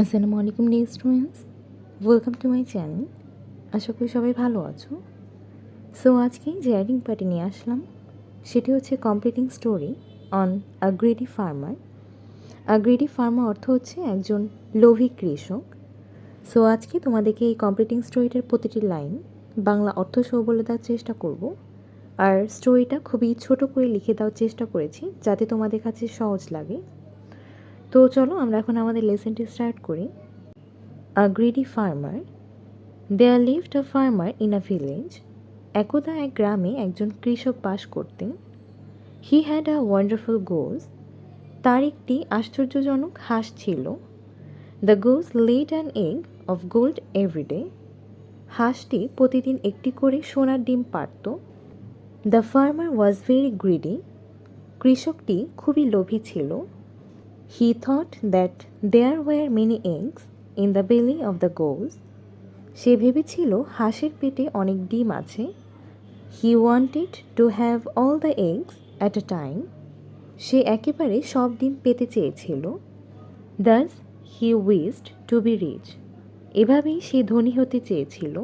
আসসালামু আলাইকুম dear students, welcome to my channel. আশা করি সবাই ভালো আছো। সো আজকে যে রাইটিং পার্টি নিয়ে আসলাম সেটি হচ্ছে completing story on a greedy farmer. A greedy farmer অর্থ হচ্ছে একজন লোভী কৃষক। সো আজকে তোমাদেরকে এই কমপ্লিটিং স্টোরিটার প্রতিটি লাইন বাংলা অর্থ সহ বলে দেওয়ার চেষ্টা করব। আর স্টোরিটা খুবই ছোট করে লিখে দেওয়ার চেষ্টা করেছি যাতে তোমাদের কাছে সহজ লাগে। তো চলো আমরা এখন আমাদের লেসনটি স্টার্ট করি। A greedy farmer. There lived a farmer in a village. একদা এক গ্রামে একজন কৃষক বাস করতেন। He had a wonderful goose. তার একটি আশ্চর্যজনক হাঁস ছিল। The goose laid an egg of gold every day. হাঁসটি প্রতিদিন একটি করে সোনার ডিম পাড়ত। The farmer was very greedy. কৃষকটি খুবই লোভী ছিল। He thought that there were many eggs in the belly of the goose. সে ভেবেছিল হাঁসের পেটে অনেক ডিম আছে। He wanted to have all the eggs at a time. সে একেবারে সব ডিম পেতে চেয়েছিল। Thus he wished to be rich. এভাবেই সে ধনী হতে চেয়েছিল।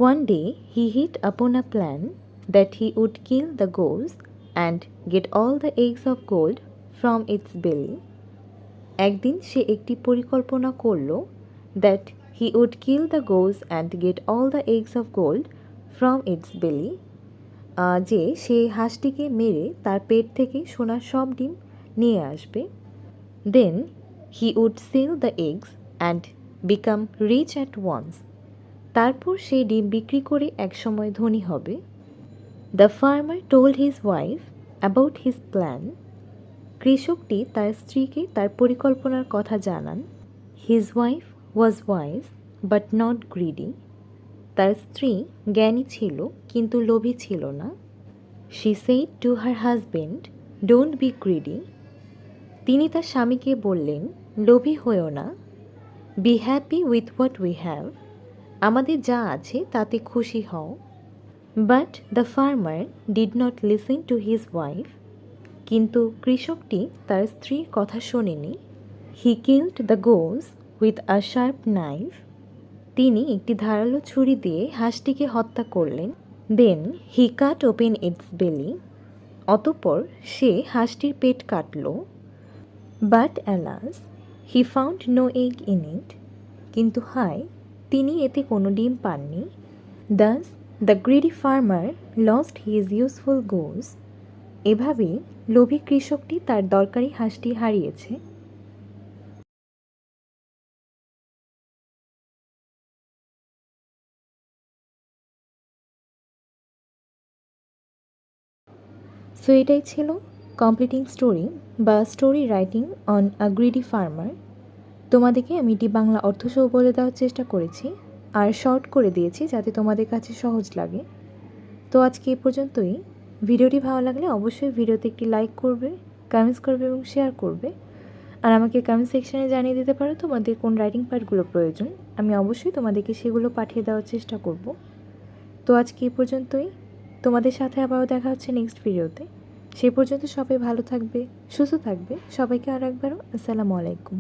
One day he hit upon a plan that he would kill the goose and get all the eggs of gold from its belly. একদিন সে একটি পরিকল্পনা করল that he would kill the goose and get all the eggs of gold from its belly. যে সে হাঁসটিকে মেরে তার পেট থেকে সোনার সব ডিম নিয়ে আসবে। Then he would sell the eggs and become rich at once. তারপর সে ডিম বিক্রি করে একসময় ধনী হবে। The farmer told his wife about his plan. কৃষকটি তার স্ত্রীকে তার পরিকল্পনার কথা জানান। His wife was wise but not greedy. তার স্ত্রী জ্ঞানী ছিল কিন্তু লোভী ছিল না। She said to her husband, "Don't be greedy." তিনি তার স্বামীকে বললেন, লোভী হয়ো না। Be happy with what we have. আমাদের যা আছে তাতে খুশি হও। But the farmer did not listen to his wife. কিন্তু কৃষকটি তার স্ত্রীর কথা শোনেনি। He killed the goose with a sharp knife. তিনি একটি ধারালো ছুরি দিয়ে হাঁসটিকে হত্যা করলেন। Then he cut open its belly. অতঃপর সে হাঁসটির পেট কাটল। But alas, he found no egg in it. কিন্তু হায়, তিনি এতে কোনো ডিম পাননি। Thus the greedy farmer lost his useful goose. এভাবেই লোভী কৃষকটি তার দরকারি হাঁসটি হারিয়েছে। সো এটাই ছিল কমপ্লিটিং স্টোরি বা story writing on a greedy farmer. তোমাদেরকে আমি এটি বাংলা অর্থসহ বলে দেওয়ার চেষ্টা করেছি আর শর্ট করে দিয়েছি যাতে তোমাদের কাছে সহজ লাগে। তো আজকে এ পর্যন্তই। ভিডিওটি ভালো লাগলে অবশ্যই ভিডিওতে একটি লাইক করবে, কমেন্টস করবে এবং শেয়ার করবে। আর আমাকে কমেন্ট সেকশানে জানিয়ে দিতে পারো তোমাদের কোন রাইটিং পার্টগুলো প্রয়োজন। আমি অবশ্যই তোমাদেরকে সেগুলো পাঠিয়ে দেওয়ার চেষ্টা করব। তো আজকে এ পর্যন্তই। তোমাদের সাথে আবারও দেখা হচ্ছে নেক্সট ভিডিওতে। সেই পর্যন্ত সবাই ভালো থাকবে, সুস্থ থাকবে। সবাইকে আর একবারও আসসালামু আলাইকুম।